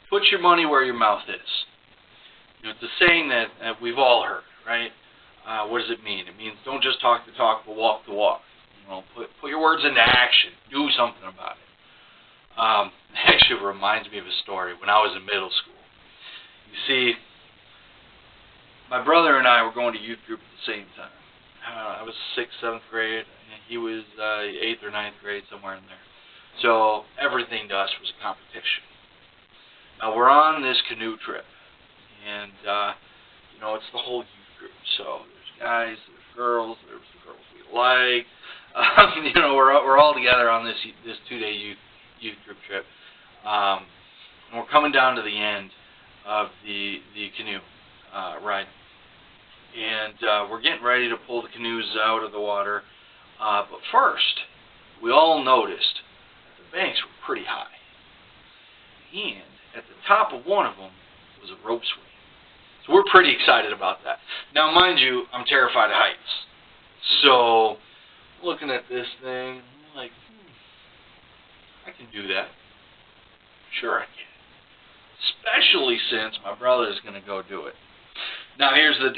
Put your money where your mouth is. You know, it's a saying that we've all heard, right? What does it mean? It means don't just talk the talk, but walk the walk. You know, put your words into action. Do something about it. Actually, it reminds me of a story when I was in middle school. You see, my brother and I were going to youth group at the same time. I was 6th, 7th grade, and he was 8th or 9th grade, somewhere in there. So everything to us was a competition. Now we're on this canoe trip, and you know, it's the whole youth group. So there's guys, there's girls, there's the girls we like. You know, we're all together on this 2-day youth group trip. And we're coming down to the end of the canoe ride. And we're getting ready to pull the canoes out of the water. But first, we all noticed that the banks were pretty high. And at the top of one of them was a rope swing. So we're pretty excited about that. Now, mind you, I'm terrified of heights. So, looking at this thing, I'm like, I can do that. Sure I can. Especially since my brother is going to go do it. Now, here's the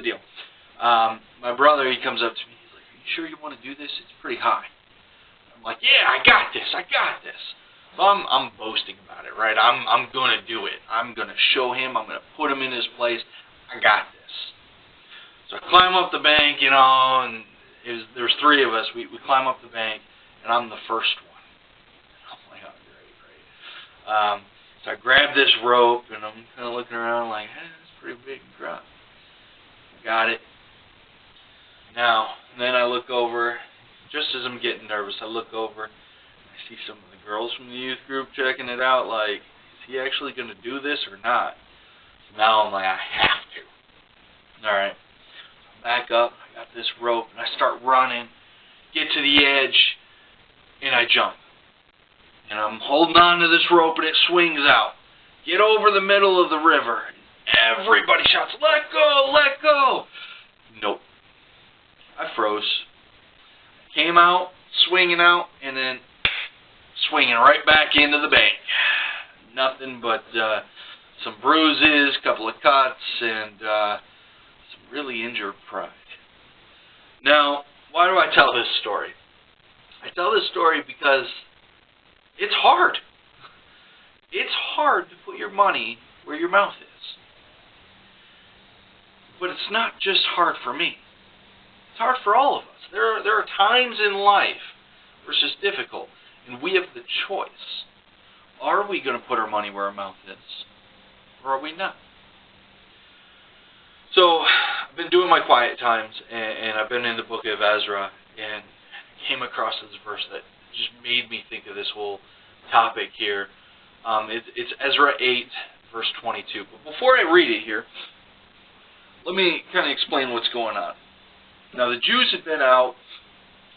deal. My brother, he comes up to me. He's like, "Are you sure you want to do this? It's pretty high." I'm like, "Yeah, I got this. So I'm boasting about it, right? I'm going to do it. I'm going to show him. I'm going to put him in his place. I got this. So I climb up the bank, you know, and there's 3 of us. We climb up the bank, and I'm the first one. I'm like, oh, great. So I grab this rope, and I'm kind of looking around like, it's pretty big and drop. Got it. Now, then I look over, just as I'm getting nervous, I look over, and I see some of the girls from the youth group checking it out, like, is he actually going to do this or not? So now I'm like, I have to. Alright. So back up, I got this rope, and I start running, get to the edge, and I jump. And I'm holding on to this rope, and it swings out. Get over the middle of the river. Everybody shouts, "Let go! Let go!" Nope. I froze. Came out, swinging out, and then swinging right back into the bank. Nothing but some bruises, a couple of cuts, and some really injured pride. Now, why do I tell this story? I tell this story because it's hard. It's hard to put your money where your mouth is. But it's not just hard for me. It's hard for all of us. There are times in life where it's just difficult, and we have the choice. Are we going to put our money where our mouth is, or are we not? So, I've been doing my quiet times, and I've been in the book of Ezra, and came across this verse that just made me think of this whole topic here. It's Ezra 8, verse 22. But before I read it here, let me kind of explain what's going on. Now, the Jews had been out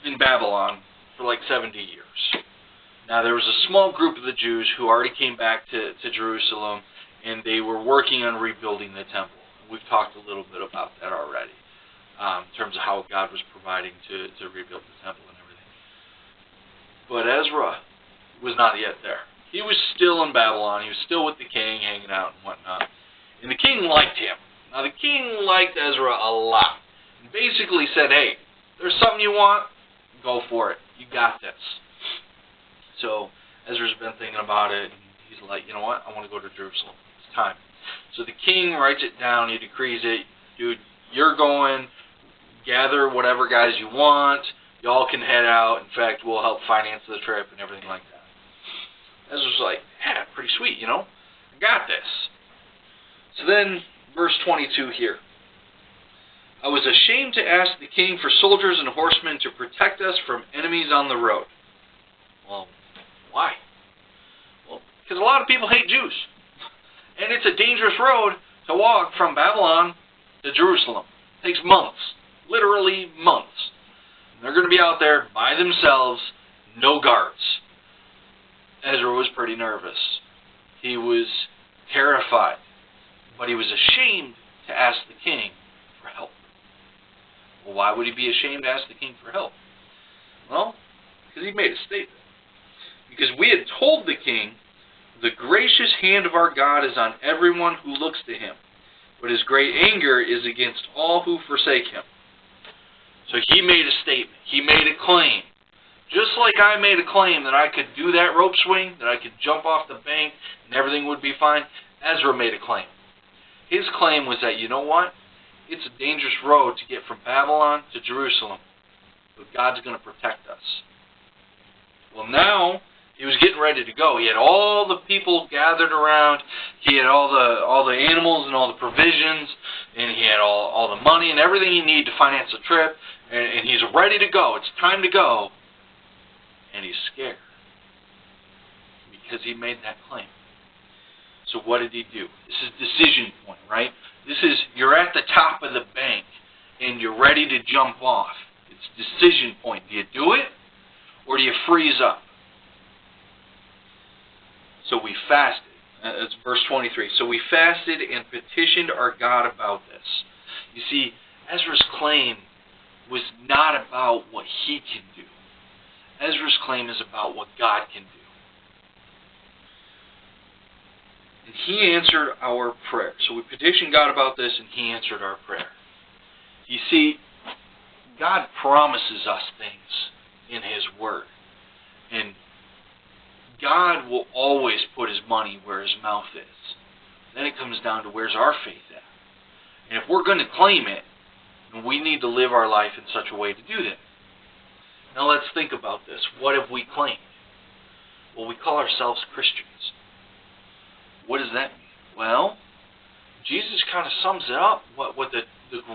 in Babylon for like 70 years. Now, there was a small group of the Jews who already came back to Jerusalem, and they were working on rebuilding the temple. We've talked a little bit about that already, in terms of how God was providing to rebuild the temple and everything. But Ezra was not yet there. He was still in Babylon. He was still with the king, hanging out and whatnot. And the king liked him. Now, the king liked Ezra a lot. And basically said, hey, there's something you want, go for it. You got this. So Ezra's been thinking about it, and he's like, you know what? I want to go to Jerusalem. It's time. So the king writes it down. He decrees it. Dude, you're going. Gather whatever guys you want. Y'all can head out. In fact, we'll help finance the trip and everything like that. Ezra's like, yeah, pretty sweet, you know. I got this. So then, verse 22 here. I was ashamed to ask the king for soldiers and horsemen to protect us from enemies on the road. Well, why? Well, because a lot of people hate Jews. And it's a dangerous road to walk from Babylon to Jerusalem. It takes months. Literally months. And they're going to be out there by themselves, no guards. Ezra was pretty nervous. He was terrified. But he was ashamed to ask the king for help. Well, why would he be ashamed to ask the king for help? Well, because he made a statement. Because we had told the king The gracious hand of our God is on everyone who looks to him, but his great anger is against all who forsake him. So he made a statement. He made a claim. Just like I made a claim that I could do that rope swing, that I could jump off the bank and everything would be fine, Ezra made a claim. His claim was that, you know what? It's a dangerous road to get from Babylon to Jerusalem, but God's going to protect us. Well, now he was getting ready to go. He had all the people gathered around. He had all the animals and all the provisions, and he had all the money and everything he needed to finance the trip, and he's ready to go. It's time to go. And he's scared because he made that claim. So what did he do? This is decision point, right? This is, you're at the top of the bank and you're ready to jump off. It's decision point. Do you do it or do you freeze up? So we fasted. That's verse 23. So we fasted and petitioned our God about this. You see, Ezra's claim was not about what he can do. Ezra's claim is about what God can do. And he answered our prayer. So we petitioned God about this, and he answered our prayer. You see, God promises us things in his word. And God will always put his money where his mouth is. Then it comes down to where's our faith at. And if we're going to claim it, then we need to live our life in such a way to do that. Now let's think about this. What have we claimed? Well, we call ourselves Christians. What does that mean? Well, Jesus kind of sums it up, what the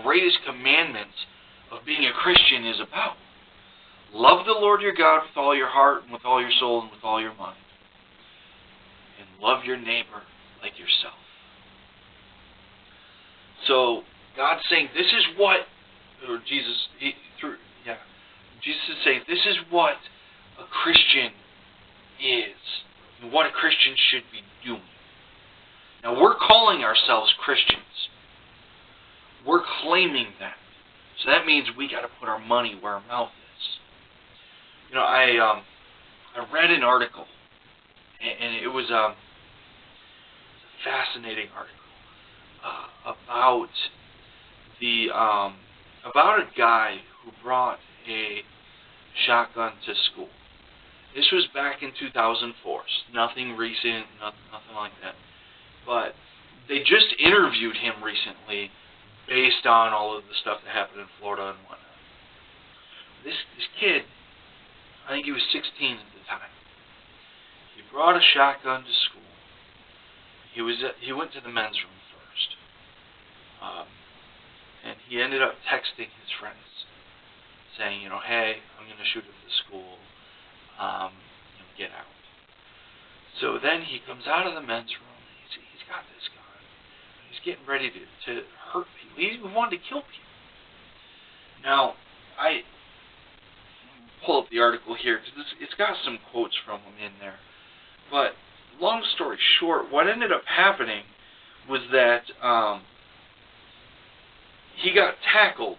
greatest commandments of being a Christian is about. Love the Lord your God with all your heart and with all your soul and with all your mind. And love your neighbor like yourself. So God's saying this is what, or Jesus is saying this is what a Christian is and what a Christian should be doing. Now we're calling ourselves Christians. We're claiming that. So that means we got to put our money where our mouth is. You know, I read an article, and it was a fascinating article about a guy who brought a shotgun to school. This was back in 2004. Nothing recent, nothing like that. But they just interviewed him recently based on all of the stuff that happened in Florida and whatnot. This kid, I think he was 16 at the time. He brought a shotgun to school. He went to the men's room first. And he ended up texting his friends saying, you know, hey, I'm going to shoot at the school. Get out. So then he comes out of the men's room. He's got this gun. He's getting ready to hurt people. He wanted to kill people. Now, I pull up the article here because it's got some quotes from him in there. But long story short, what ended up happening was that he got tackled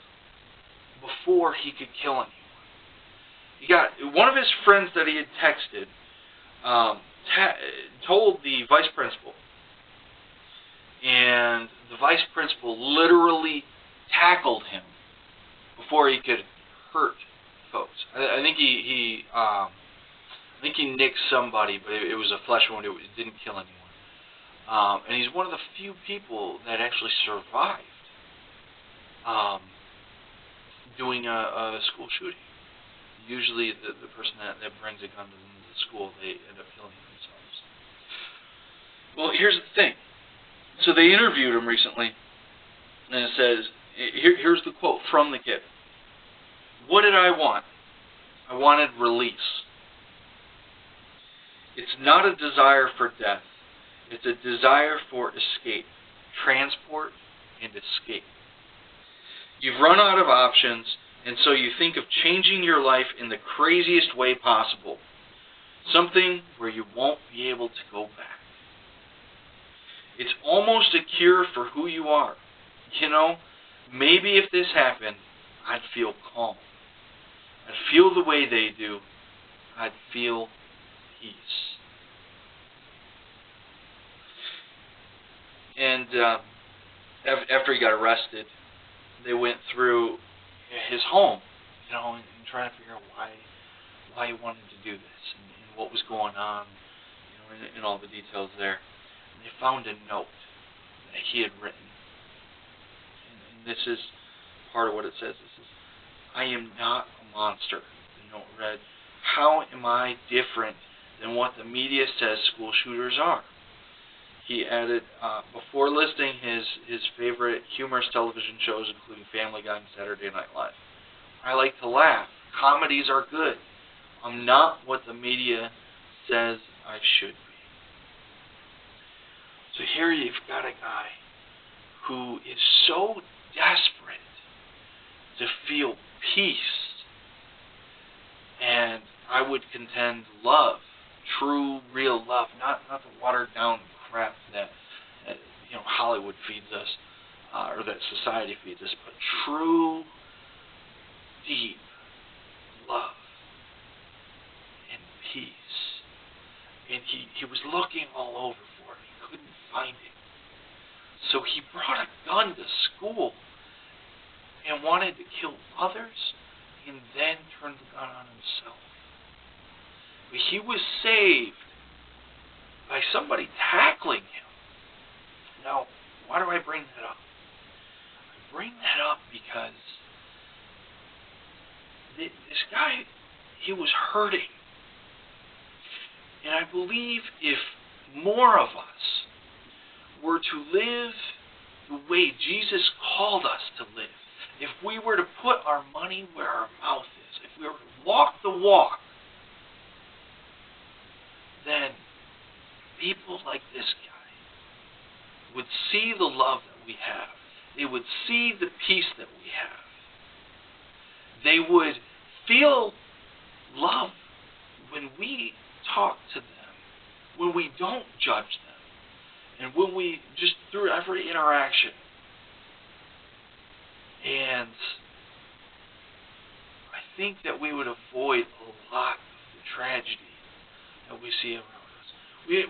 before he could kill anyone. He got one of his friends that he had texted told the vice principal, and the vice principal literally tackled him before he could hurt folks. I think he nicked somebody, but it was a flesh wound. It didn't kill anyone. And he's one of the few people that actually survived doing a school shooting. Usually the person that brings a gun to the school, they end up killing themselves. Well, here's the thing. So they interviewed him recently, and it says, here's the quote from the kid. What did I want? I wanted release. It's not a desire for death. It's a desire for escape, transport, and escape. You've run out of options, and so you think of changing your life in the craziest way possible. Something where you won't be able to go back. It's almost a cure for who you are. You know, maybe if this happened, I'd feel calm. I'd feel the way they do. I'd feel peace. And after he got arrested, they went through his home, and trying to figure out why he wanted to do this and what was going on, and all the details there. And they found a note that he had written. And this is part of what it says. It says, "I am not a monster." The note read, "How am I different than what the media says school shooters are?" He added, before listing his favorite humorous television shows, including Family Guy and Saturday Night Live, "I like to laugh. Comedies are good. I'm not what the media says I should be." So here you've got a guy who is so desperate to feel peace, and I would contend love, true, real love, not the watered down crap that Hollywood feeds us, or that society feeds us, but true, deep love and peace. And he was looking all over for it. He couldn't find it. So he brought a gun to school and wanted to kill others and then turn the gun on himself. But he was saved by somebody tackling him. Now, why do I bring that up? I bring that up because this guy, he was hurting. And I believe if more of us were to live the way Jesus called us to live, if we were to put our money where our mouth is, if we were to walk the walk, then people like this guy would see the love that we have. They would see the peace that we have. They would feel love when we talk to them, when we don't judge them, and when we just through every interaction. And I think that we would avoid a lot of the tragedy that we see around us.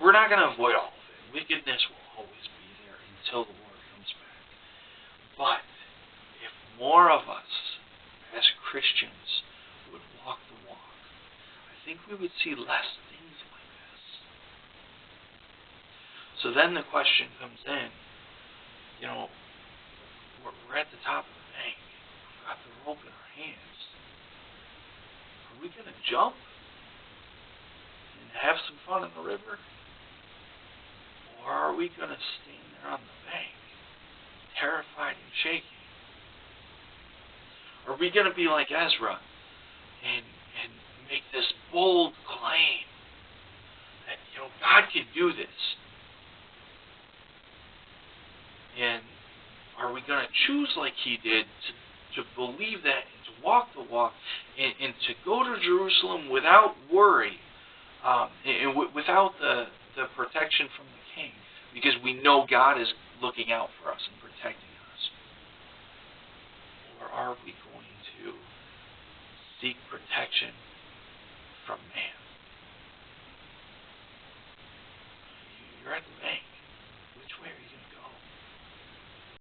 We're not going to avoid all of it. Wickedness will always be there until the Lord comes back. But if more of us as Christians would walk the walk, I think we would see less things like this. So then the question comes in, we're at the top of the bank. We've got the rope in our hands. Are we going to jump and have some fun in the river? Or are we going to stand there on the bank, terrified and shaking? Are we going to be like Ezra and make this bold claim that God can do this? And are we going to choose like he did to believe that and to walk the walk and to go to Jerusalem without worry, and without the protection from the king, because we know God is looking out for us and protecting us? Or are we going to seek protection from man? You're at the